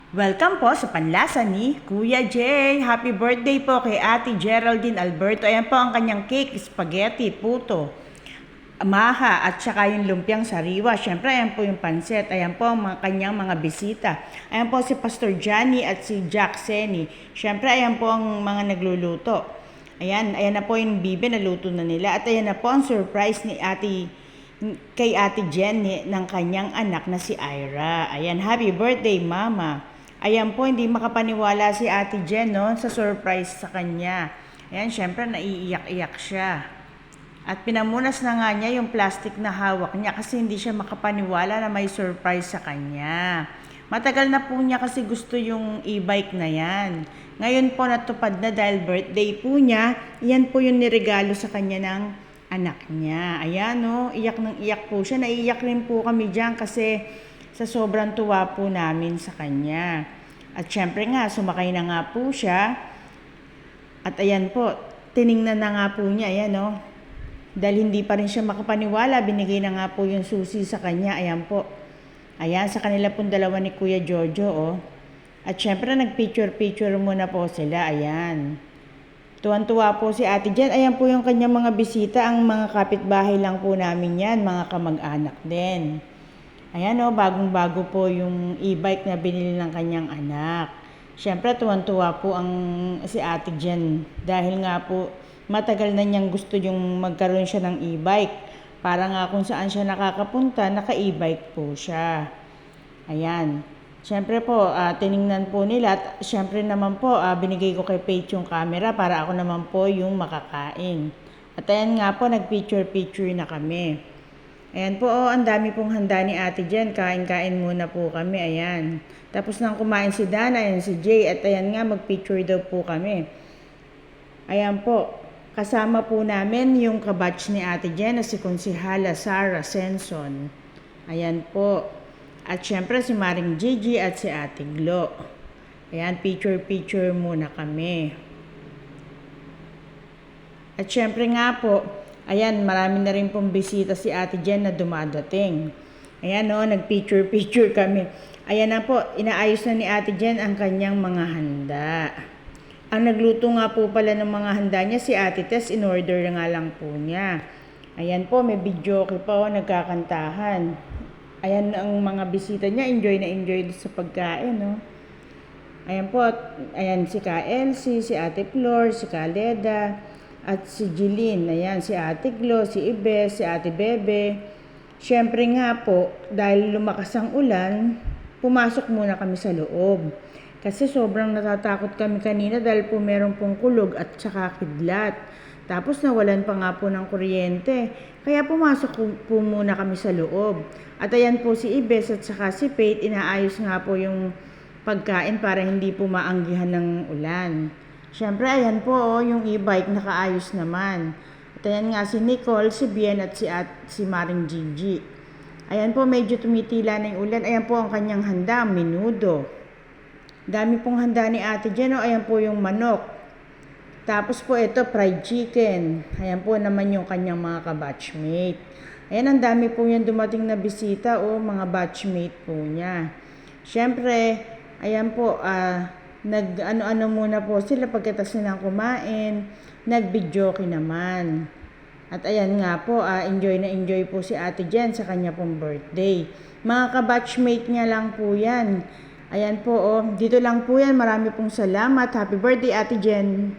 Welcome po sa Panlasa ni Kuya Jay. Happy birthday po kay Ate Geraldine Alberto. Ayan po ang kanyang cake, spaghetti, puto, maha at saka yung lumpiang sariwa. Syempre, ayan po yung pansit. Ayan po ang kanyang mga bisita. Ayan po si Pastor Johnny at si Jack Seni. Syempre, ayan po ang mga nagluluto. Ayan na po yung bibe na luto na nila. At ayan na po ang surprise ni kay Ate Jenny ng kanyang anak na si Ira. Ayan, happy birthday, Mama. Ayan po, hindi makapaniwala si Ate Jen, no, sa surprise sa kanya. Ayan, syempre naiiyak-iyak siya. At pinamunas na nga niya yung plastic na hawak niya kasi hindi siya makapaniwala na may surprise sa kanya. Matagal na po niya kasi gusto yung e-bike na yan. Ngayon po natupad na dahil birthday po niya, yan po yung niregalo sa kanya ng anak niya. Ayan, no, iyak ng iyak po siya. Naiiyak rin po kami dyan kasi sa sobrang tuwa po namin sa kanya. At syempre nga, sumakay na nga po siya. At ayan po, tiningnan na nga po niya, ayan no. Dahil hindi pa rin siya makapaniwala, binigay na nga po yung susi sa kanya, ayan po. Ayan, sa kanila pong dalawa ni Kuya Jojo, oh. At syempre, nag-picture-picture muna po sila, ayan. Tuwan-tuwa po si Ate Jen. Ayan po yung kanyang mga bisita, ang mga kapitbahay lang po namin yan, mga kamag-anak din. Ayan o, bagong-bago po yung e-bike na binili ng kanyang anak. Siyempre, tuwan-tuwa po si Ate Jen dahil nga po matagal na niyang gusto yung magkaroon siya ng e-bike. Para nga kung saan siya nakakapunta, naka-e-bike po siya. Ayan. Siyempre po, tiningnan po nila at siyempre naman po, binigay ko kay Paige yung camera para ako naman po yung makakain. At ayan nga po, nag-picture-picture na kami. Ayan po, ang dami pong handa ni Ate Jen. Kain-kain muna po kami, ayan. Tapos nang kumain si Dana, ayan si Jay, at ayan nga, mag-picture daw po kami. Ayan po, kasama po namin yung kabatch ni Ate Jen na si Konsihala Sara Senson. Ayan po. At syempre si Maring Gigi at si Ate Glo. Ayan, picture-picture muna kami. At syempre nga po, ayan, marami na rin pong bisita si Ate Jen na dumadating. Ayan o, nag-picture-picture kami. Ayan na po, inaayos na ni Ate Jen ang kanyang mga handa. Ang nagluto nga po pala ng mga handa niya si Ate Tess, in-order nga lang po niya. Ayan po, may video pa o, nagkakantahan. Ayan ang mga bisita niya, enjoy na enjoy sa pagkain, no? Ayan po, ayan si Ka Elsie, si Ate Flor, si Ka Leda, at si Jeline, ayan, si Ate Glo, si Ibe, si Ate Bebe. Siyempre nga po, dahil lumakas ang ulan, pumasok muna kami sa loob. Kasi sobrang natatakot kami kanina dahil po meron pong kulog at saka kidlat. Tapos nawalan pa nga po ng kuryente. Kaya pumasok po muna kami sa loob. At ayan po si Ibes at saka si Faith, inaayos nga po yung pagkain para hindi po maanggihan ng ulan. Siyempre, ayan po, yung e-bike nakaayos naman. At ayan nga si Nicole, si Bien at si Maring Gigi. Ayan po, medyo tumitila na yung ulan. Ayan po ang kanyang handa, menudo. Dami pong handa ni Ate Jen. Ayan po yung manok. Tapos po ito, fried chicken. Ayan po naman yung kanyang mga kabatchmate. Ayan, ang dami po yung dumating na bisita o mga batchmate po niya. Siyempre, ayan po, nag-ano-ano muna po sila pagkatapos nilang kumain, nag-videoke naman. At ayan nga po, enjoy na enjoy po si Ate Jen sa kanya pong birthday. Mga kabatchmate niya lang po yan. Ayan po, dito lang po yan. Marami pong salamat. Happy birthday, Ate Jen.